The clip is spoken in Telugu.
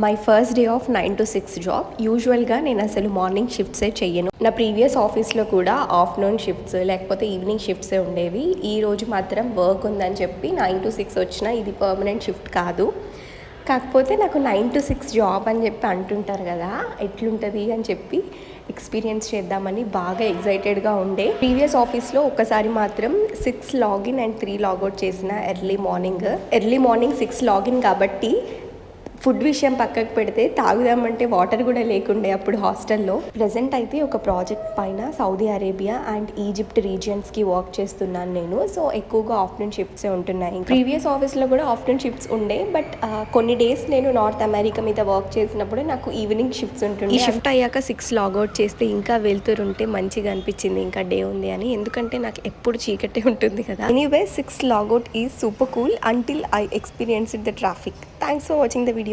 My first day of 9 to 6 job. యూజువల్గా నేను అసలు మార్నింగ్ షిఫ్ట్సే చెయ్యను. నా ప్రీవియస్ ఆఫీస్లో కూడా ఆఫ్టర్నూన్ షిఫ్ట్స్ లేకపోతే ఈవినింగ్ షిఫ్ట్సే ఉండేవి. ఈ రోజు మాత్రం వర్క్ ఉందని చెప్పి 9 to 6 వచ్చిన ఇది పర్మనెంట్ షిఫ్ట్ కాదు. కాకపోతే నాకు 9 to 6 జాబ్ అని చెప్పి అంటుంటారు కదా, ఎట్లుంటుంది అని చెప్పి ఎక్స్పీరియన్స్ చేద్దామని బాగా ఎగ్జైటెడ్గా ఉండే. ప్రీవియస్ ఆఫీస్లో ఒక్కసారి మాత్రం 6 లాగిన్ అండ్ 3 లాగౌట్ చేసిన ఎర్లీ మార్నింగ్ 6 లాగిన్ కాబట్టి ఫుడ్ విషయం పక్కకు పెడితే తాగుదామంటే వాటర్ కూడా లేకుండే అప్పుడు హాస్టల్లో. ప్రజెంట్ అయితే ఒక ప్రాజెక్ట్ పైన సౌదీ అరేబియా అండ్ ఈజిప్ట్ రీజియన్స్కి వర్క్ చేస్తున్నాను నేను. సో ఎక్కువగా ఆఫ్టర్నూన్ షిఫ్ట్సే ఉంటున్నాయి. ప్రీవియస్ ఆఫీస్లో కూడా ఆఫ్టర్నూన్ షిఫ్ట్స్ ఉండే, బట్ కొన్ని డేస్ నేను నార్త్ అమెరికా మీద వర్క్ చేసినప్పుడు నాకు ఈవినింగ్ షిఫ్ట్స్ ఉంటుంది. ఈ షిఫ్ట్ అయ్యాక 6 లాగౌట్ చేస్తే ఇంకా వెళ్తుంటే మంచిగా అనిపించింది, ఇంకా డే ఉంది అని. ఎందుకంటే నాకు ఎప్పుడు చీకటే ఉంటుంది కదా. Anyway 6 logout is super cool until I experience the traffic. Thanks for watching the video.